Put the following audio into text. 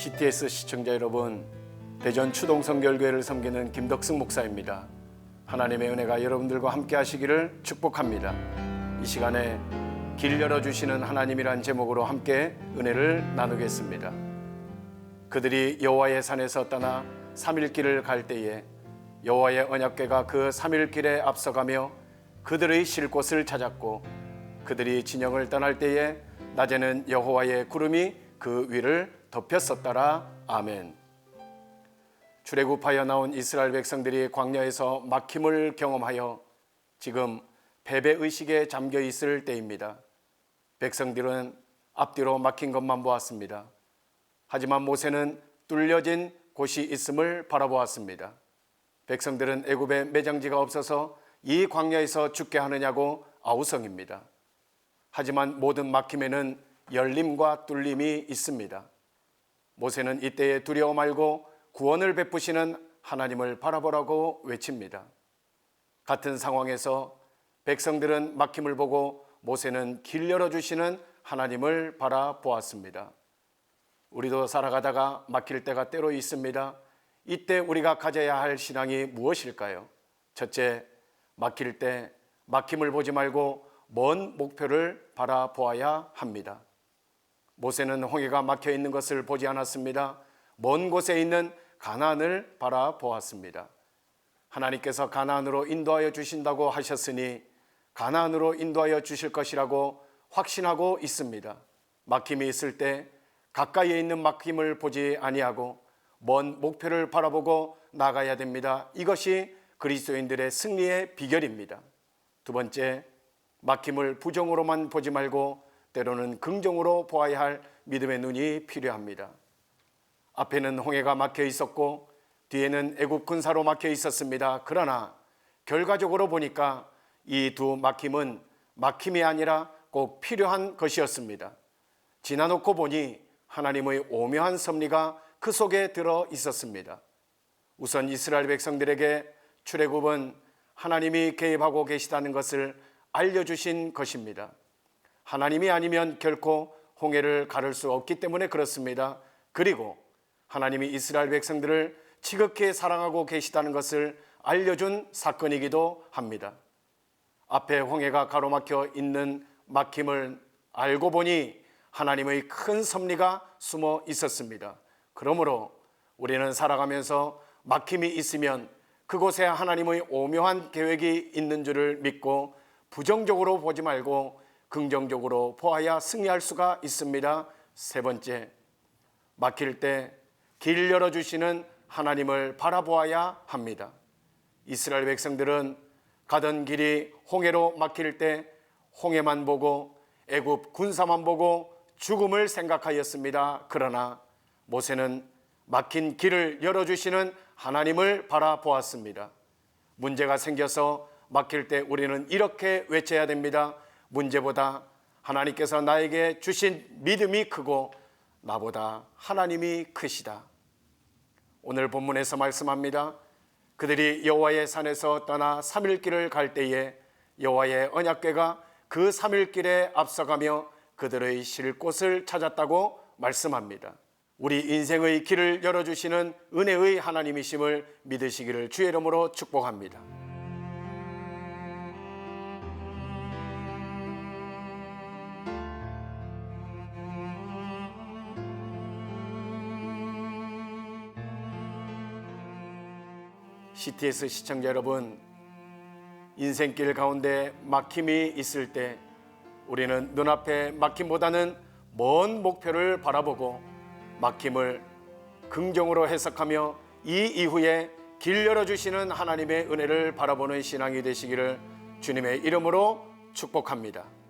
CTS 시청자 여러분, 대전 추동성결교회를 섬기는 김덕승 목사입니다. 하나님의 은혜가 여러분들과 함께 하시기를 축복합니다. 이 시간에 길 열어주시는 하나님이란 제목으로 함께 은혜를 나누겠습니다. 그들이 여호와의 산에서 떠나 3일 길을 갈 때에 여호와의 언약궤가 그 3일 길에 앞서가며 그들의 쉴 곳을 찾았고, 그들이 진영을 떠날 때에 낮에는 여호와의 구름이 그 위를 덮였었더라. 아멘. 출애굽하여 나온 이스라엘 백성들이 광야에서 막힘을 경험하여 지금 패배의식에 잠겨 있을 때입니다. 백성들은 앞뒤로 막힌 것만 보았습니다. 하지만 모세는 뚫려진 곳이 있음을 바라보았습니다. 백성들은 애굽에 매장지가 없어서 이 광야에서 죽게 하느냐고 아우성입니다. 하지만 모든 막힘에는 열림과 뚫림이 있습니다. 모세는 이때에 두려워 말고 구원을 베푸시는 하나님을 바라보라고 외칩니다. 같은 상황에서 백성들은 막힘을 보고 모세는 길 열어주시는 하나님을 바라보았습니다. 우리도 살아가다가 막힐 때가 때로 있습니다. 이때 우리가 가져야 할 신앙이 무엇일까요? 첫째, 막힐 때 막힘을 보지 말고 먼 목표를 바라보아야 합니다. 모세는 홍해가 막혀 있는 것을 보지 않았습니다. 먼 곳에 있는 가나안을 바라보았습니다. 하나님께서 가나안으로 인도하여 주신다고 하셨으니 가나안으로 인도하여 주실 것이라고 확신하고 있습니다. 막힘이 있을 때 가까이에 있는 막힘을 보지 아니하고 먼 목표를 바라보고 나가야 됩니다. 이것이 그리스도인들의 승리의 비결입니다. 두 번째, 막힘을 부정으로만 보지 말고 때로는 긍정으로 보아야 할 믿음의 눈이 필요합니다. 앞에는 홍해가 막혀 있었고 뒤에는 애굽 군사로 막혀 있었습니다. 그러나 결과적으로 보니까 이 두 막힘은 막힘이 아니라 꼭 필요한 것이었습니다. 지나놓고 보니 하나님의 오묘한 섭리가 그 속에 들어 있었습니다. 우선 이스라엘 백성들에게 출애굽은 하나님이 개입하고 계시다는 것을 알려주신 것입니다. 하나님이 아니면 결코 홍해를 가를 수 없기 때문에 그렇습니다. 그리고 하나님이 이스라엘 백성들을 지극히 사랑하고 계시다는 것을 알려준 사건이기도 합니다. 앞에 홍해가 가로막혀 있는 막힘을 알고 보니 하나님의 큰 섭리가 숨어 있었습니다. 그러므로 우리는 살아가면서 막힘이 있으면 그곳에 하나님의 오묘한 계획이 있는 줄을 믿고 부정적으로 보지 말고 긍정적으로 보아야 승리할 수가 있습니다. 세 번째, 막힐 때 길 열어주시는 하나님을 바라보아야 합니다. 이스라엘 백성들은 가던 길이 홍해로 막힐 때 홍해만 보고 애굽 군사만 보고 죽음을 생각하였습니다. 그러나 모세는 막힌 길을 열어주시는 하나님을 바라보았습니다. 문제가 생겨서 막힐 때 우리는 이렇게 외쳐야 됩니다. 문제보다 하나님께서 나에게 주신 믿음이 크고 나보다 하나님이 크시다. 오늘 본문에서 말씀합니다. 그들이 여호와의 산에서 떠나 3일 길을 갈 때에 여호와의 언약궤가 그 3일 길에 앞서가며 그들의 쉴 곳을 찾았다고 말씀합니다. 우리 인생의 길을 열어주시는 은혜의 하나님이심을 믿으시기를 주의 이름으로 축복합니다. CTS 시청자 여러분, 인생길 가운데 막힘이 있을 때 우리는 눈앞에 막힘보다는 먼 목표를 바라보고 막힘을 긍정으로 해석하며 이 이후에 길 열어주시는 하나님의 은혜를 바라보는 신앙이 되시기를 주님의 이름으로 축복합니다.